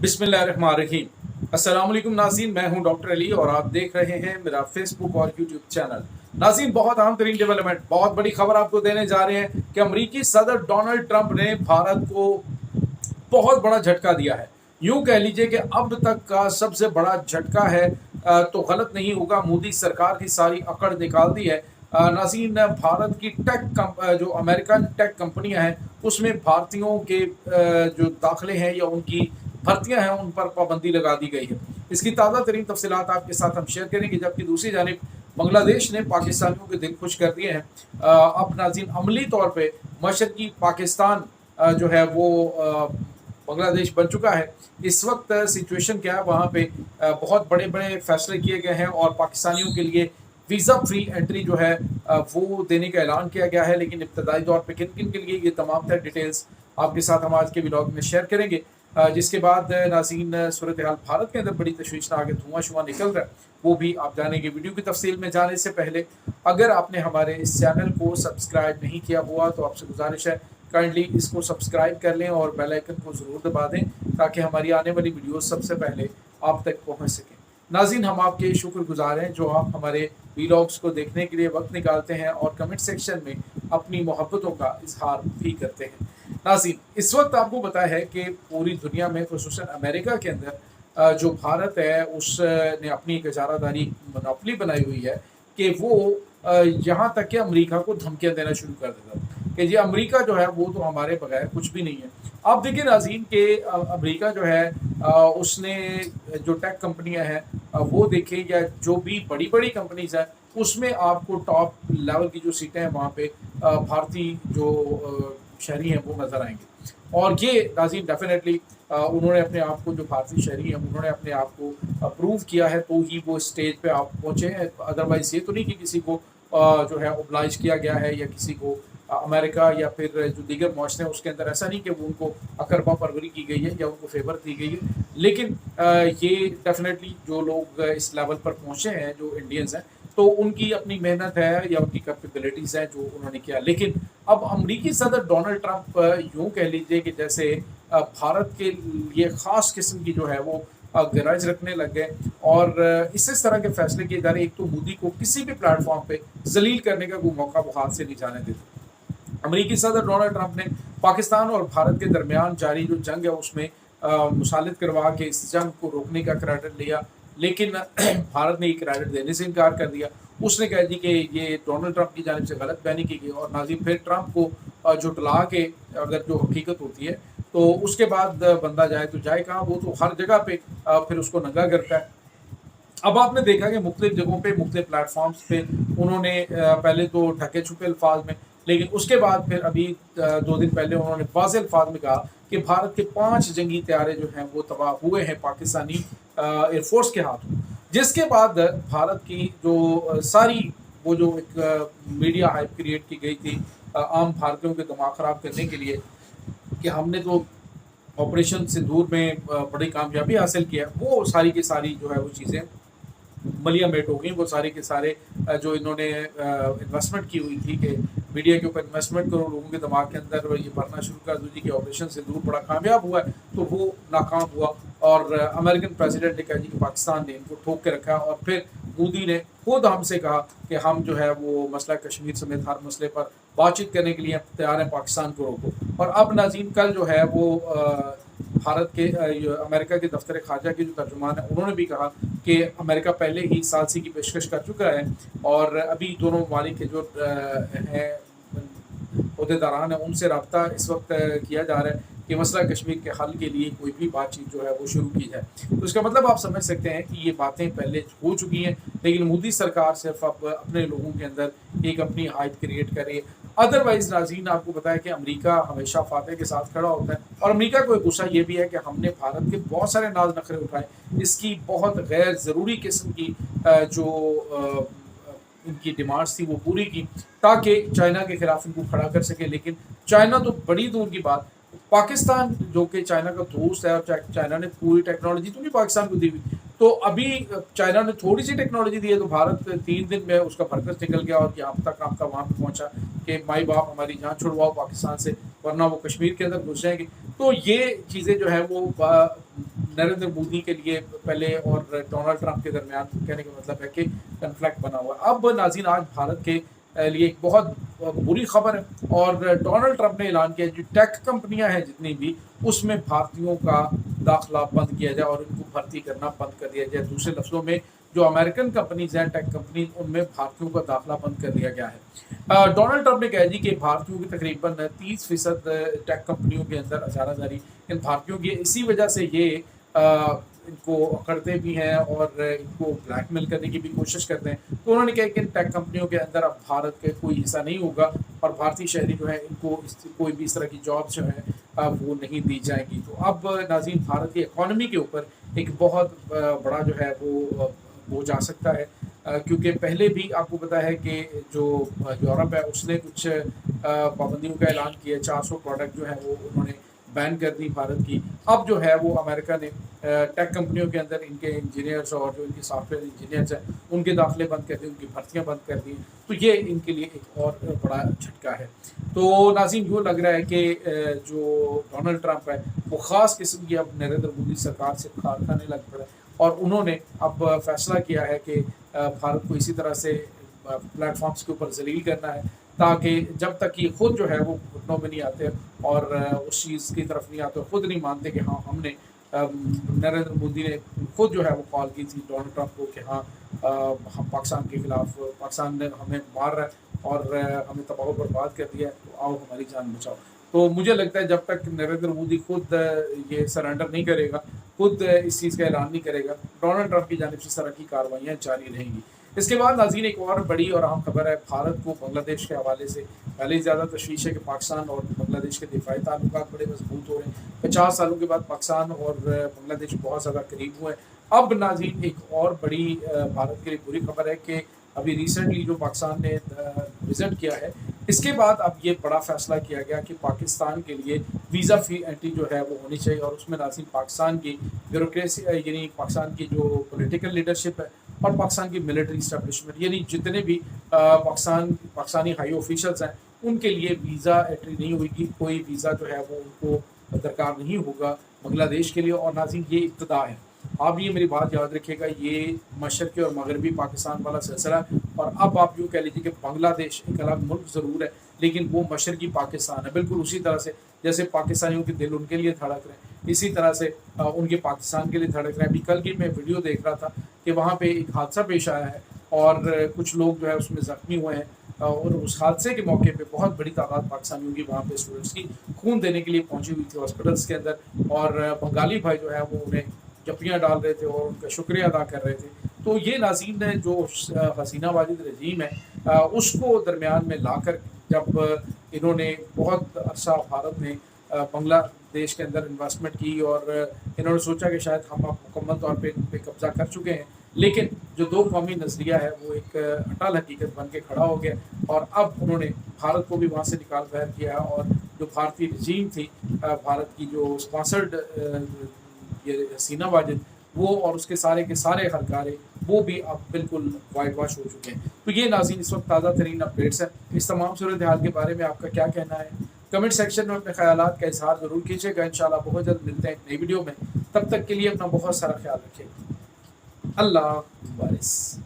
बिस्मिल्लाहिर्रहमानिर्रहीम। अस्सलाम वालेकुम नाज़रीन, मैं हूं डॉक्टर अली और आप देख रहे हैं मेरा फेसबुक और यूट्यूब चैनल। नाज़रीन, बहुत अहम तरीन डेवलपमेंट, बहुत बड़ी खबर आपको देने जा रहे हैं कि अमरीकी सदर डोनाल्ड ट्रंप ने भारत को बहुत बड़ा झटका दिया है। यूं कह लीजिए कि अब तक का सबसे बड़ा झटका है। तो गलत नहीं होगा, मोदी सरकार की सारी अकड़ निकाल दी है। नाज़रीन, भारत की जो अमेरिकन टेक कंपनियां हैं उसमें भारतीयों के जो दाखिले हैं या उनकी भर्तियां हैं उन पर पाबंदी लगा दी गई है। इसकी ताज़ा तरीन तफसीलात आपके साथ हम शेयर करेंगे। जबकि दूसरी जानिब बांग्लादेश ने पाकिस्तानियों के दिल खुश कर दिए हैं। अब नाज़रीन, अमली तौर पर मशरकी पाकिस्तान जो है वो बांग्लादेश बन चुका है। इस वक्त सिचुएशन क्या है वहाँ पे, बहुत बड़े बड़े फैसले किए गए हैं और पाकिस्तानियों के लिए वीज़ा फ्री एंट्री जो है वो देने का ऐलान किया गया है। लेकिन इब्तदाई तौर पे किन किन के लिए, ये तमाम तर डिटेल्स आपके साथ हम आज के व्लॉग में शेयर करेंगे। जिसके बाद नाज़रीन, सूरत हाल भारत के अंदर बड़ी तशवीशनाक है, धुआं शुआं निकल रहा है, वो भी आप जानेंगे। वीडियो की तफसील में जाने से पहले अगर आपने हमारे इस चैनल को सब्सक्राइब नहीं किया हुआ तो आपसे गुजारिश है काइंडली इसको सब्सक्राइब कर लें और बेल आइकन को ज़रूर दबा दें ताकि हमारी आने वाली वीडियो सबसे पहले आप तक पहुंच सकें। नाज़रीन, हम आपके शुक्रगुजार हैं जो आप हमारे वीलॉग्स को देखने के लिए वक्त निकालते हैं और कमेंट सेक्शन में अपनी मोहब्बतों का इजहार भी करते हैं। नाज़रीन, इस वक्त आपको पता है कि पूरी दुनिया में, खुसूसन अमेरिका के अंदर जो भारत है उसने अपनी एक इजारादारी मोनोपोली बनाई हुई है कि वो यहाँ तक कि अमेरिका को धमकियाँ देना शुरू कर देता है कि जी अमेरिका जो है वो तो हमारे बगैर कुछ भी नहीं है। अब देखिए नाज़रीन के अमेरिका जो है उसने जो टेक कंपनियां हैं वो देखें या जो भी बड़ी बड़ी कंपनीज हैं उसमें आपको टॉप लेवल की जो सीटें हैं वहाँ पे भारतीय जो शहरी हैं वो नज़र आएंगे। और ये नाज़रीन डेफिनेटली उन्होंने अपने आप को, जो भारतीय शहरी हैं उन्होंने अपने आप को प्रूव किया है तो ही वो स्टेज पे आप पहुँचे हैं। अदरवाइज़ ये तो नहीं कि किसी को जो है ओब्लाइज किया गया है या किसी को अमेरिका या फिर जो दीगर मुआशरे हैं उसके अंदर ऐसा नहीं कि वो उनको अकरबा परवरी की गई है या उनको फेवर दी गई है। लेकिन ये डेफिनेटली जो लोग इस लेवल पर पहुँचे हैं, जो इंडियंस हैं, तो उनकी अपनी मेहनत है या उनकी कैपेबिलिटीज़ हैं जो उन्होंने किया। लेकिन अब अमरीकी सदर डोनाल्ड ट्रंप यूँ कह लीजिए कि जैसे भारत के लिए ख़ास किस्म की जो है वो गरज रखने लग गए और इस तरह के फैसले किए जा रहे। एक तो मोदी को किसी भी प्लेटफॉर्म पे जलील करने का कोई मौका वो हाथ से नहीं जाने देते। अमरीकी सदर डोनाल्ड ट्रंप ने पाकिस्तान और भारत के दरमियान जारी जो जंग है उसमें मुसालित करवा के इस जंग को रोकने का क्रेडिट लिया। लेकिन भारत ने ये क्रेडिट देने से इनकार कर दिया। उसने कह दी कि ये डोनाल्ड ट्रंप की जानिब से गलत बयानी की गई और नाज़रीन फिर ट्रंप को जुटला के अगर जो हकीकत होती है तो उसके बाद बंदा जाए तो जाए कहाँ, वो तो हर जगह पे फिर उसको नंगा करता है। अब आपने देखा कि मुख्तलिफ जगहों पे, मुख्तलिफ प्लेटफॉर्म्स पे उन्होंने पहले तो ढके छुपे अल्फाज में, लेकिन उसके बाद फिर अभी 2 दिन पहले उन्होंने वाज़े अल्फाज में कहा कि भारत के 5 जंगी तैयारे जो हैं वो तबाह हुए हैं पाकिस्तानी एयरफोर्स के हाथों। जिसके बाद भारत की जो सारी वो जो एक मीडिया हाइप क्रिएट की गई थी आम भारतीयों के दिमाग ख़राब करने के लिए कि हमने तो ऑपरेशन सिंदूर में बड़ी कामयाबी हासिल किया, वो सारी की सारी जो है वो चीज़ें मलिया मेट हो गई। वो सारे के सारे जो इन्होंने इन्वेस्टमेंट की हुई थी कि मीडिया के ऊपर इन्वेस्टमेंट करो, लोगों के दिमाग के अंदर ये भरना शुरू कर दो जी कि ऑपरेशन सिंदूर बड़ा कामयाब हुआ है, तो वो नाकाम हुआ और अमेरिकन प्रेसिडेंट ने कहा जी कि पाकिस्तान ने इनको ठोक के रखा। और फिर मोदी ने खुद हमसे कहा कि हम जो है वो मसला कश्मीर समेत हर मसले पर बातचीत करने के लिए तैयार हैं, पाकिस्तान को रोको। और अब नाज़रीन कल जो है वो भारत के अमेरिका के दफ्तर खारजा के जो तर्जुमान है उन्होंने भी कहा कि अमेरिका पहले ही सालसी की पेशकश कर चुका है और अभी दोनों ममालिक के जो हैं अहदेदारान हैं उनसे रब्ता इस वक्त किया जा रहा है कि मसला कश्मीर के हल के लिए कोई भी बातचीत जो है वो शुरू की जाए। तो इसका मतलब आप समझ सकते हैं कि ये बातें पहले हो चुकी हैं, लेकिन मोदी सरकार सिर्फ अब अपने लोगों के अंदर एक अपनी हाइप क्रिएट करे। अदरवाइज नाज़रीन आपको पता है कि अमेरिका हमेशा फातह के साथ खड़ा होता है और अमेरिका को एक गुस्सा ये भी है कि हमने भारत के बहुत सारे नाज नखरे उठाए, इसकी बहुत गैर ज़रूरी किस्म की जो इनकी डिमांड्स थी वो पूरी की ताकि चाइना के खिलाफ इनको खड़ा कर सके। लेकिन चाइना तो बड़ी दूर की बात, पाकिस्तान जो कि चाइना का दोस्त है और चाइना ने पूरी टेक्नोलॉजी तो नहीं पाकिस्तान को दी हुई, तो अभी चाइना ने थोड़ी सी टेक्नोलॉजी दी है तो भारत 3 दिन में उसका बरकस निकल गया और यहाँ तक आपका वहाँ पे पहुँचा कि माई बाप हमारी जान छुड़वाओ पाकिस्तान से वरना वो कश्मीर के अंदर घुस जाएंगे। तो ये चीज़ें जो है वो नरेंद्र मोदी के लिए पहले और डोनाल्ड ट्रंप के दरमियान, कहने का मतलब है कि कन्फ्लिक्ट बना हुआ है। अब नाज़रीन आज भारत के लिए एक बहुत बुरी खबर है, और डोनाल्ड ट्रंप ने ऐलान किया जो टेक कंपनियां हैं जितनी भी, उसमें भारतीयों का दाखिला बंद किया जाए और उनको भर्ती करना बंद कर दिया जाए। दूसरे लफ्ज़ों में जो अमेरिकन कंपनीज हैं, टेक कंपनीज, उनमें भारतीयों का दाखिला बंद कर दिया गया है। डोनाल्ड ट्रंप ने कहा जी कि भारतीयों की तकरीबन 30% टेक कंपनियों के अंदर अचारादारी इन भारतीयों की, इसी वजह से ये इनको अकड़ते भी हैं और इनको ब्लैकमेल करने की भी कोशिश करते हैं। तो उन्होंने कहा कि इन टेक कंपनियों के अंदर अब भारत का कोई हिस्सा नहीं होगा और भारतीय शहरी जो है इनको कोई भी इस तरह की जॉब जो है वो नहीं दी जाएगी। तो अब नाज़रीन भारत की इकॉनमी के ऊपर एक बहुत बड़ा जो है वो जा सकता है, क्योंकि पहले भी आपको पता है कि जो यूरोप है उसने कुछ पाबंदियों का ऐलान किया। 400 प्रोडक्ट जो है वो उन्होंने बैन कर दी भारत की। अब जो है वो अमेरिका ने टेक कंपनियों के अंदर इनके इंजीनियर्स और जो इनके सॉफ्टवेयर इंजीनियर्स हैं उनके दाखिले बंद कर दिए, उनकी भर्तियां बंद कर दी। तो ये इनके लिए एक और बड़ा झटका है। तो नाज़रीन यूँ लग रहा है कि जो डोनाल्ड ट्रंप है वो ख़ास किस्म की अब नरेंद्र मोदी सरकार से खार खाने लग पड़ा है, और उन्होंने अब फैसला किया है कि भारत को इसी तरह से प्लेटफॉर्म्स के ऊपर जलील करना है, ताकि जब तक ये खुद जो है वो घुटनों में नहीं आते और उस चीज़ की तरफ नहीं आते, खुद नहीं मानते कि हाँ हमने नरेंद्र मोदी ने खुद जो है वो कॉल की थी डोनाल्ड ट्रंप को कि हाँ हम पाकिस्तान के खिलाफ, पाकिस्तान ने हमें मार रहा है और हमें तबाह बर्बाद कर दिया है, तो आओ हमारी जान बचाओ। तो मुझे लगता है जब तक नरेंद्र मोदी खुद ये सरेंडर नहीं करेगा, खुद इस चीज़ का ऐलान नहीं करेगा, डोनाल्ड ट्रंप की जानिब से इस तरह की कार्रवाइयाँ जारी रहेंगी। इसके बाद नाज़रीन एक और बड़ी और अहम खबर है भारत को बांग्लादेश के हवाले से। पहले ही ज़्यादा तशवीश है कि पाकिस्तान और बांग्लादेश के दिफाई ताल्लुकात बड़े मजबूत हो रहे हैं। 50 सालों के बाद पाकिस्तान और बांग्लादेश बहुत ज़्यादा करीब हुए हैं। अब नाज़रीन एक और बड़ी भारत के लिए बुरी खबर है कि अभी रिसेंटली जो पाकिस्तान ने विज़िट किया है, इसके बाद अब ये बड़ा फैसला किया गया कि पाकिस्तान के लिए वीज़ा फ्री एंट्री जो है वो होनी चाहिए, और उसमें नाज़रीन पाकिस्तान की ब्यूरोक्रेसी यानी पाकिस्तान की जो पॉलिटिकल लीडरशिप है और पाकिस्तान की मिलिट्री इस्टेब्लिशमेंट यानी जितने भी पाकिस्तानी हाई ऑफिशियल्स हैं उनके लिए वीज़ा एंट्री नहीं होगी, कोई वीज़ा जो है वो उनको दरकार नहीं होगा बांग्लादेश के लिए। और नाज़रीन ये इब्तिदा है, आप ये मेरी बात याद रखिएगा, ये मशरक़ी और मगरबी पाकिस्तान वाला सिलसिला है। और अब आप यूँ कह लीजिए कि बांग्लादेश एक अलग मुल्क ज़रूर है, लेकिन वो मशरक़ी पाकिस्तान है। बिल्कुल उसी तरह से जैसे पाकिस्तानियों के दिल उनके लिए धड़क रहे हैं, इसी तरह से उनके पाकिस्तान के लिए धड़क रहे हैं। अभी कल की मैं वीडियो देख रहा था कि वहाँ पे एक हादसा पेश आया है और कुछ लोग जो है उसमें ज़ख्मी हुए हैं, और उस हादसे के मौके पे बहुत बड़ी तादाद पाकिस्तानियों की वहाँ पे स्टूडेंट्स की खून देने के लिए पहुँची हुई थी हॉस्पिटल्स के अंदर, और बंगाली भाई जो है वो उन्हें जप्पियाँ डाल रहे थे और उनका शुक्रिया अदा कर रहे थे। तो ये नाज़रीन ने जो हसीना वाजिद रजीम है उसको दरमियान में लाकर जब इन्होंने बहुत अरसा भारत ने बांग्लादेश के अंदर इन्वेस्टमेंट की और इन्होंने सोचा कि शायद हम अब मुकम्मल तौर पे इन पे कब्जा कर चुके हैं, लेकिन जो दो कौमी नज़रिया है वो एक अटल हकीकत बन के खड़ा हो गया, और अब उन्होंने भारत को भी वहाँ से निकाल बाहर किया, और जो भारतीय रजीम थी भारत की जो स्पॉन्सर्ड ये हसीना वाजिद, वो और उसके सारे के सारे हरकारे वो भी अब बिल्कुल वाइट वॉश हो चुके हैं। तो ये नाज़रीन इस वक्त ताज़ा तरीन अपडेट्स हैं। इस तमाम सूरत हाल के बारे में आपका क्या कहना है, कमेंट सेक्शन में अपने ख्यालात का इजहार ज़रूर कीजिएगा। इंशाल्लाह बहुत जल्द मिलते हैं एक नई वीडियो में, तब तक के लिए अपना बहुत सारा ख्याल रखिएगा। अल्लाह हाफ़िज़।